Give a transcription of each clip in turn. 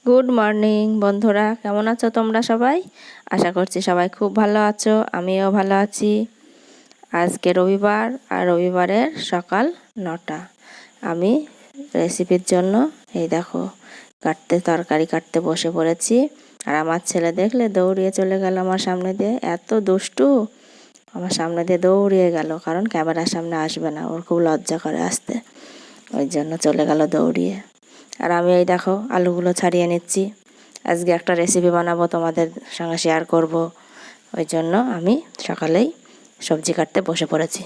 Good morning বন্ধুরা, কেমন আছো তোমরা সবাই? আশা করছি সবাই খুব ভালো আছো, আমিও ভালো আছি। আজকে রবিবার, আর রবিবারের সকাল 9টা। আমি রেসিপির জন্য এই দেখো তরকারি কাটতে বসে পড়েছি। আর আমার ছেলে দেখলে দৌড়িয়ে চলে গেল আমার সামনে দিয়ে, এত দুষ্টু। আমার সামনে দিয়ে দৌড়িয়ে গেল, কারণ ক্যামেরার সামনে আসবে না, ওর খুব লজ্জা করে আসতে, ওই জন্য চলে গেল দৌড়িয়ে। আর আমি এই দেখো আলুগুলো ছাড়িয়ে নিচ্ছি। আজকে একটা রেসিপি বানাবো, তোমাদের সঙ্গে শেয়ার করব, ওই জন্য আমি সকালেই সবজি কাটতে বসে পড়েছি।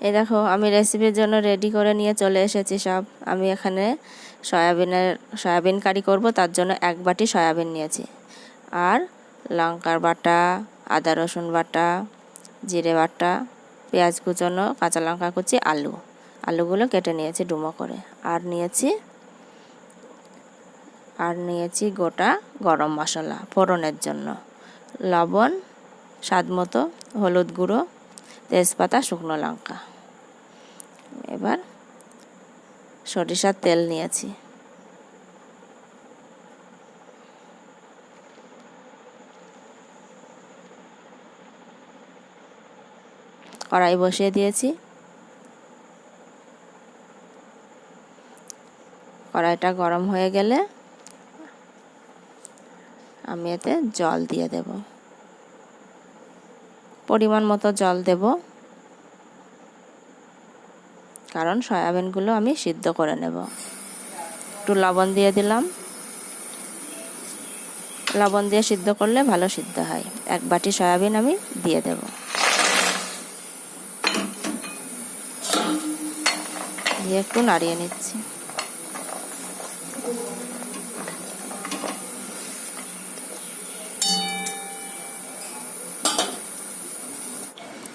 এই দেখো আমি রেসিপির জন্য রেডি করে নিয়ে চলে এসেছি সব। আমি এখানে সয়াবিন কারি করব, তার জন্য 1 বাটি সয়াবিন নিয়েছি। আর লঙ্কার বাটা, আদা রসুন বাটা, জিরে বাটা, পেঁয়াজ কুচনো, কাঁচা লঙ্কা কুচি, আলুগুলো কেটে নিয়েছি ডুমো করে। আর নিয়েছি গোটা গরম মশলা ফোড়নের জন্য, লবণ স্বাদ মতো, হলুদ গুঁড়ো, তেজপাতা, শুকনো লঙ্কা। এবার সরিষার তেল নিয়েছি। কড়াই বসিয়ে দিয়েছি। কড়াইটা গরম হয়ে গেলে আমি এতে জল দিয়ে দেব, পরিমাণ মতো জল দেব, কারণ সয়াবিনগুলো আমি সিদ্ধ করে নেব। একটু লবণ দিয়ে দিলাম, লবণ দিয়ে সিদ্ধ করলে ভালো সিদ্ধ হয়। 1 বাটি সয়াবিন আমি দিয়ে দেব, দিয়ে একটু নাড়িয়ে নিচ্ছি।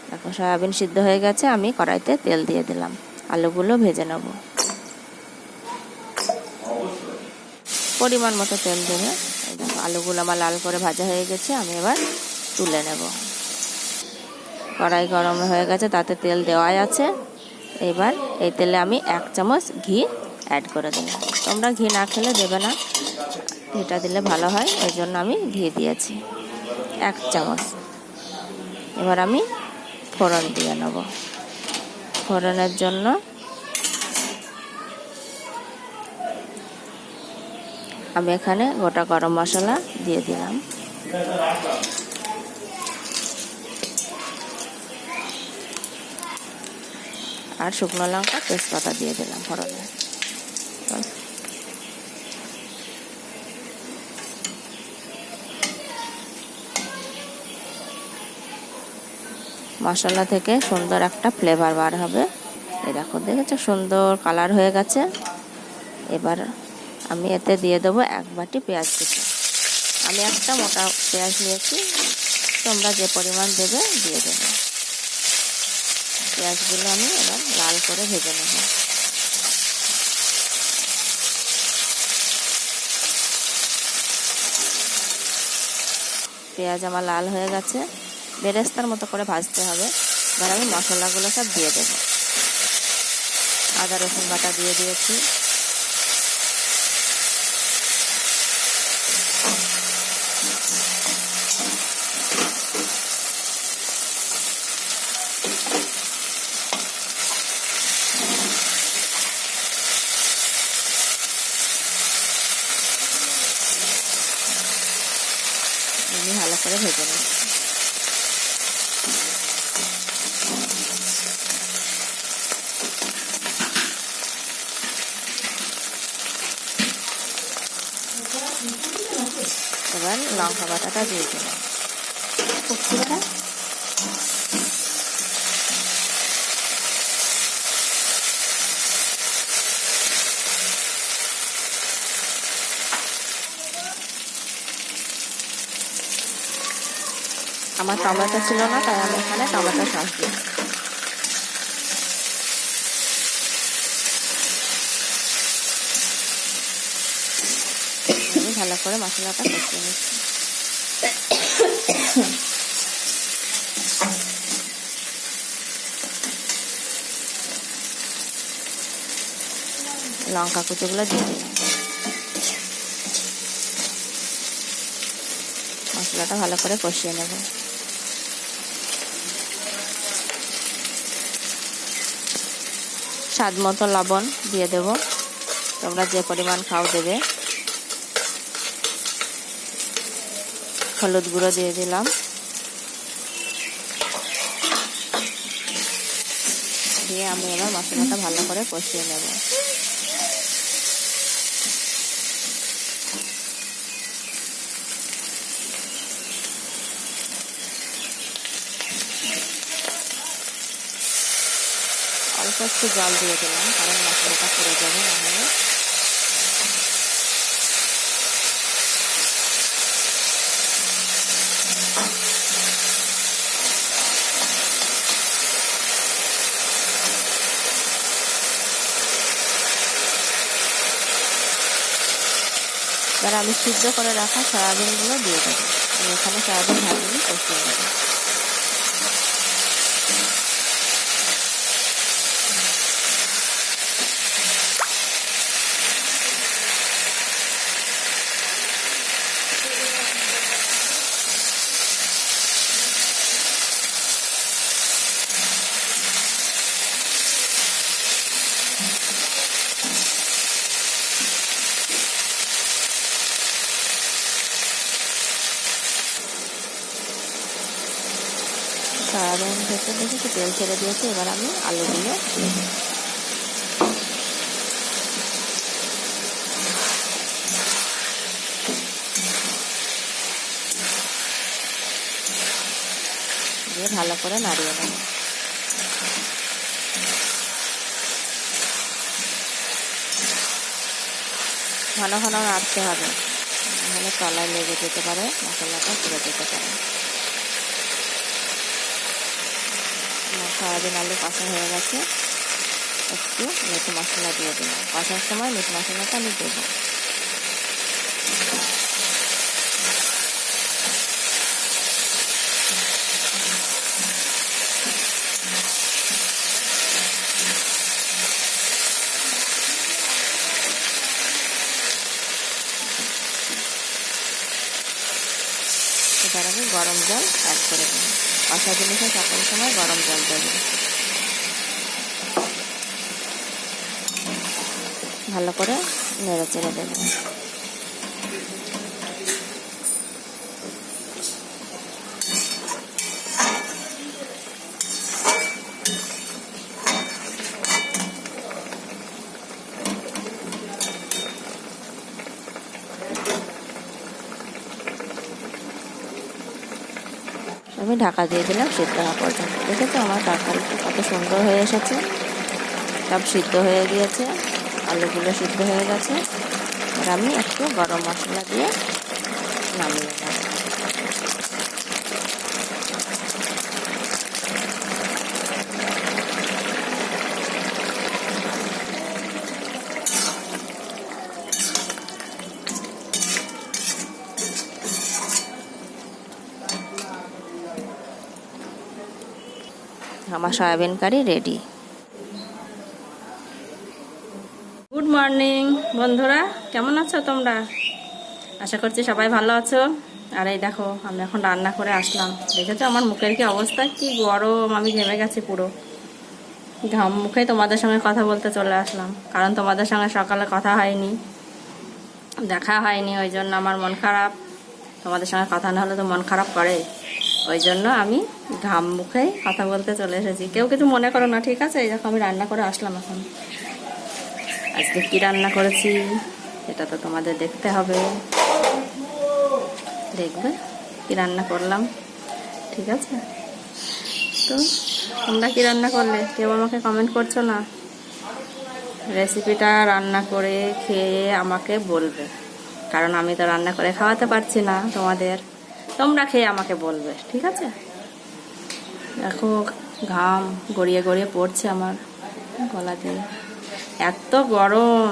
দেখো সয়াবিন সিদ্ধ হয়ে গেছে, আমি কড়াইতে তেল দিয়ে দিলাম, আলুগুলো ভেজে নেব। পরিমাণ মতো তেল দেবে। দেখো আলুগুলো আমার লাল করে ভাজা হয়ে গেছে, আমি এবার তুলে নেব। কড়াই গরম হয়ে গেছে, তাতে তেল দেওয়াই আছে। এবার এই তেলে আমি 1 চামচ ঘি অ্যাড করে দিলাম। তোমরা ঘি না খেলে দেবে না, ঘিটা দিলে ভালো হয়, এই জন্য আমি ঘি দিয়েছি 1 চামচ। এবার আমি ফোড়ন দিয়ে নেব। ফোড়নের জন্য আমি এখানে গোটা গরম মশলা দিয়ে দিলাম, আর শুকনো লঙ্কা, তেজপাতা দিয়ে দিলাম ফোড়নে। মশলা থেকে সুন্দর একটা ফ্লেভার বার হবে। এই দেখো, দেখেছো সুন্দর কালার হয়ে গেছে। এবার আমি এতে দিয়ে দেবো 1 বাটি পেঁয়াজ কুচি। আমি একটা মোটা পেঁয়াজ নিয়েছি, তোমরা যে পরিমাণ দেবে দিয়ে দেবে। পেঁয়াজগুলো আমি এবার লাল করে ভেজে নেব। পেঁয়াজ আমার লাল হয়ে গেছে, বেরেস্তার মতো করে ভাজতে হবে। এবার আমি মশলাগুলো সব দিয়ে দেব। আদা রসুন বাটা দিয়ে দিয়েছি, আমি ভালো করে ভেজে নেব। এবার লঙ্কা বাটাটা দিয়ে দিলাম। আমার টমেটো ছিল না, তাই আমি এখানে টমেটো সস দিই। আমি ভালো করে মশলাটা কষিয়ে নিচ্ছি। লঙ্কা কুচিগুলো দিয়ে দিলাম। মশলাটা ভালো করে কষিয়ে নেব। স্বাদ মতো লবণ দিয়ে দেব, তোমরা যে পরিমাণ খাও দেবে। হলুদ গুঁড়ো দিয়ে দিলাম, দিয়ে আমি এবার মশলাটা ভালো করে কষিয়ে নেব। অল্প একটু জল দিয়ে দিলাম, কারণ মশলাটা পুড়ে যাবে নাহলে। এবার আমি সিদ্ধ করে রাখা সয়াবিনগুলো দিয়ে দেবো। আমি এখানে সয়াবিন ভাজিনি, কষিয়ে নেব। সয়াবিন থেকে দেখি তেল ছেড়ে দিয়েছে। এবার আমি আলুগুলো দিয়ে ভালো করে নাড়িয়ে নেব। ঘন ঘন নাড়তে হবে, নাহলে তলায় লেগে যেতে পারে, মশলাটা পুড়ে যেতে পারে। সয়াবিন আলু কষা হয়ে গেছে, একটু মিট মশলা দিয়ে দিলাম। কষার সময় মিট মশলাটা আমি দেবো। এবার আমি গরম জল অ্যাড করে দেবো। কষা জিনিসে সকল সময় গরম জল দেবো। ভালো করে নেড়ে চেড়ে দেবো। আমি ঢাকা দিয়ে দিলাম সিদ্ধ হওয়া পর্যন্ত। দেখেছো আমার তরকারিটা কত সুন্দর হয়ে এসেছে, সব সিদ্ধ হয়ে গিয়েছে, আলুগুলো সিদ্ধ হয়ে গেছে। আর আমি একটু গরম মশলা দিয়ে নামিয়ে নেব। আমার soybean curry ready. Good morning বন্ধুরা, কেমন আছো তোমরা? আশা করছি সবাই ভালো আছো। আর এই দেখো আমি এখন রান্না করে আসলাম। দেখেছো আমার মুখের কি অবস্থা, কি গরম, আমি ঘেমে গেছি পুরো। ঘাম মুখে তোমাদের সঙ্গে কথা বলতে চলে আসলাম, কারণ তোমাদের সঙ্গে সকালে কথা হয়নি, দেখা হয়নি, ওই জন্য আমার মন খারাপ। তোমাদের সঙ্গে কথা না হলে তো মন খারাপ করে, ওই জন্য আমি ঘাম মুখে কথা বলতে চলে এসেছি। কেউ কিছু মনে করো না, ঠিক আছে? এই দেখো আমি রান্না করে আসলাম। এখন আজকে কি রান্না করেছি এটা তো তোমাদের দেখতে হবে, দেখবে কি রান্না করলাম, ঠিক আছে? তো তোমরা কি রান্না করলে কেউ আমাকে কমেন্ট করছো না। রেসিপিটা রান্না করে খেয়ে আমাকে বলবে, কারণ আমি তো রান্না করে খাওয়াতে পারছি না তোমাদের। তোমরা খেয়ে আমাকে বলবে, ঠিক আছে? দেখো ঘাম গড়িয়ে গড়িয়ে পড়ছে আমার গলা দিয়ে, এত গরম,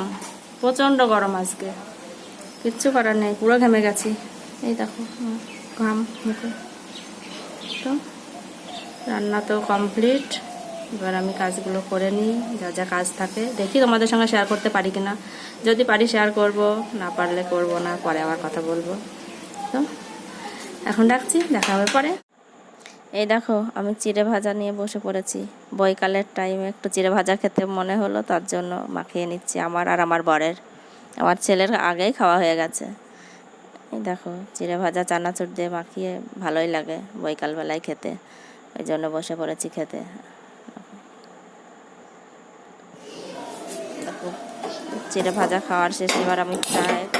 প্রচণ্ড গরম আজকে, কিচ্ছু করার নেই, পুরো ঘেমে গেছি। এই দেখো ঘাম মুখে। তো রান্না তো কমপ্লিট, এবার আমি কাজগুলো করে নিই, যা যা কাজ থাকে দেখি তোমাদের সঙ্গে শেয়ার করতে পারি কিনা। যদি পারি শেয়ার করব, না পারলে করব না, পরে আবার কথা বলবো। তো এখন রাখছি, দেখা হবে পরে। এই দেখো আমি চিড়ে ভাজা নিয়ে বসে পড়েছি। বৈকালের টাইমে একটু চিড়ে ভাজা খেতে মনে হলো, তার জন্য মাখিয়ে নিচ্ছি আমার আর আমার বরের। আমার ছেলের আগেই খাওয়া হয়ে গেছে। এই দেখো চিড়ে ভাজা চানাচুর দিয়ে মাখিয়ে ভালোই লাগে বৈকালবেলায় খেতে, ওই জন্য বসে পড়েছি খেতে। দেখো চিড়ে ভাজা খাওয়ার শেষ, এবার আমি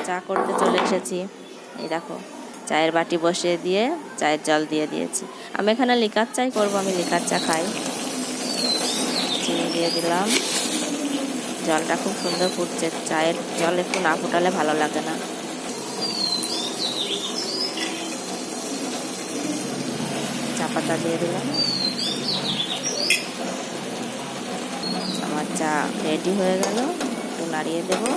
চা করতে চলে এসেছি। এই দেখো চায়ের বাটি বসিয়ে দিয়ে চায়ের জল দিয়ে দিয়েছি। আমি এখানে লিকার চাই করবো, আমি লিকার চা খাই। চিনি দিয়ে দিলাম, জলটা খুব সুন্দর ফুটছে। চায়ের জল একটু না ফুটালে ভালো লাগে না। চা পাতা দিয়ে দিলাম, আমার চা রেডি হয়ে গেল। একটু নাড়িয়ে দেবো।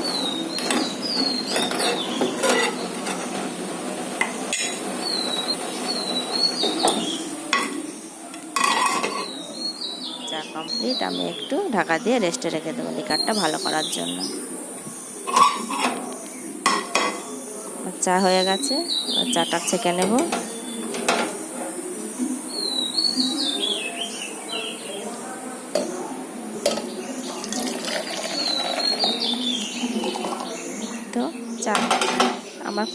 চা কমপ্লিট, আমি একটু ঢাকা দিয়ে রেস্টে রেখে দেবো লিকারটা ভালো করার জন্য। চা হয়ে গেছে, চাটা ছেঁকে নেব। তো চা আমার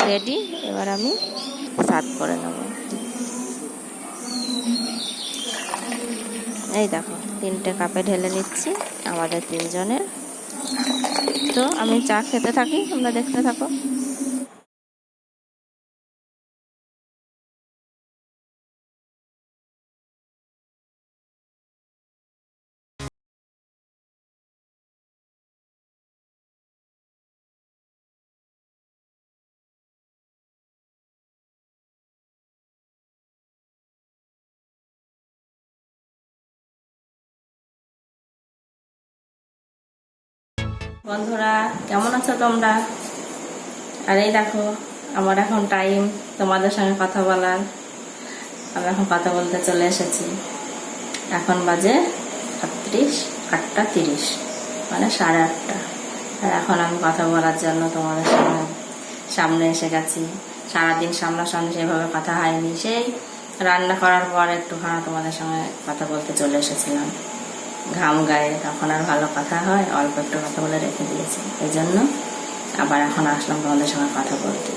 রেডি, এবার আমি সার্ভ করে নেব। এই দেখো 3টে কাপে ঢেলে নিচ্ছি আমাদের 3 জনের। তো আমি চা খেতে থাকি, তোমরা দেখতে থাকো। বন্ধুরা কেমন আছো তোমরা? আর এই দেখো আমার এখন টাইম তোমাদের সঙ্গে কথা বলার, আমি এখন কথা বলতে চলে এসেছি। এখন বাজে 8:30, মানে 8:30। আর এখন আমি কথা বলার জন্য তোমাদের সঙ্গে সামনে এসে গেছি। সারাদিন সামনাসামনি সেভাবে কথা হয়নি, সেই রান্না করার পর একটুখানি তোমাদের সঙ্গে কথা বলতে চলে এসেছিলাম। ঘাম গায়ে, তখন আর ভালো কথা হয়, অল্প একটু কথা বলে রেখে দিয়েছি, এই জন্য আবার এখন আসলাম তোমাদের সঙ্গে কথা বলতে।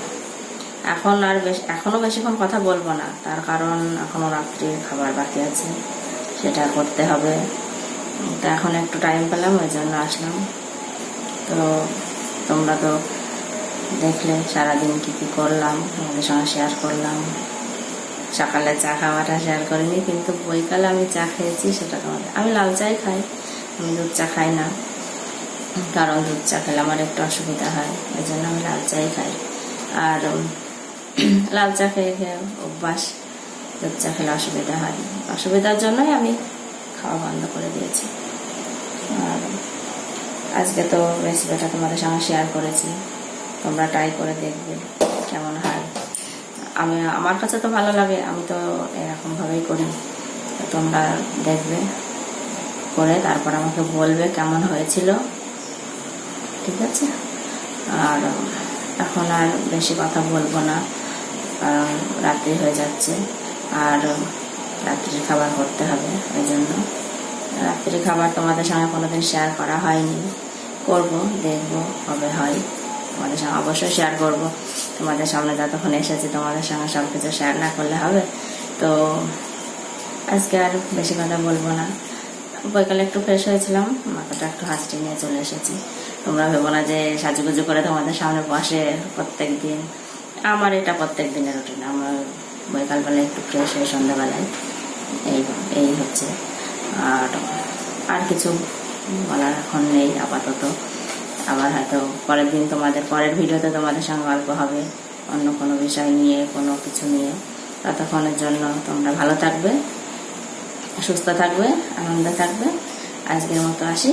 এখনও বেশিক্ষণ কথা বলবো না, তার কারণ এখনও রাত্রির খাবার বাকি আছে, সেটা করতে হবে। তো এখন একটু টাইম পেলাম, ওই জন্য আসলাম। তো তোমরা তো দেখলে সারাদিন কী কী করলাম, তোমাদের সঙ্গে শেয়ার করলাম। সকালে চা খাওয়াটা শেয়ার করিনি, কিন্তু বৈকালে আমি চা খেয়েছি সেটা তোমাদের। আমি লাল চাই খাই, আমি দুধ চা খাই না, কারণ দুধ চা খেলে আমার একটু অসুবিধা হয়, ওই জন্য আমি লাল চাই খাই। আর লাল চা খেয়ে খেয়ে অভ্যাস, দুধ চা খেলে অসুবিধা হয়, অসুবিধার জন্যই আমি খাওয়া বন্ধ করে দিয়েছি। আর আজকে তো রেসিপিটা তোমাদের সঙ্গে শেয়ার করেছি, তোমরা ট্রাই করে দেখবে কেমন হয়। আমার কাছে তো ভালো লাগে, আমি তো এরকমভাবেই করি, তোমরা দেখবে করে তারপর আমাকে বলবে কেমন হয়েছিল, ঠিক আছে? আর এখন আর বেশি কথা বলবো না, কারণ রাত্রি হয়ে যাচ্ছে আর রাত্রির খাবার করতে হবে, ওই জন্য রাত্রির খাবার তোমাদের সঙ্গে কোনোদিন শেয়ার করা হয়নি, করব, দেখবো কবে হয়, তোমাদের সঙ্গে অবশ্যই শেয়ার করব। তোমাদের সামনে যতক্ষণ এসেছি তোমাদের সঙ্গে সব কিছু শেয়ার না করলে হবে? তো আজকে আর বেশি কথা বলবো না। বৈকালে একটু ফ্রেশ হয়েছিলাম, মাথাটা একটু হাসটি নিয়ে চলে এসেছি। তোমরা ভেবো না যে সাজুগুজু করে তোমাদের সামনে বসে প্রত্যেক দিন, আমার এটা প্রত্যেক দিনের রুটিন। আমার বৈকালবেলায় একটু ফ্রেশ হয়ে সন্ধ্যাবেলায় এই হচ্ছে। আর কিছু বলার এখন নেই আপাতত, আবার হয়তো পরের দিন পরের ভিডিওতে তোমাদের সঙ্গে গল্প হবে অন্য কোনো বিষয় নিয়ে, কোনো কিছু নিয়ে। ততক্ষণের জন্য তোমরা ভালো থাকবে, সুস্থ থাকবে, আনন্দে থাকবে। আজকের মতো আসি,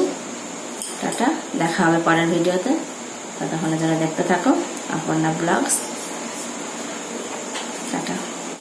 টাটা, দেখা হবে পরের ভিডিওতে। ততক্ষণের জন্য দেখতে থাকো অপর্ণা ব্লগস।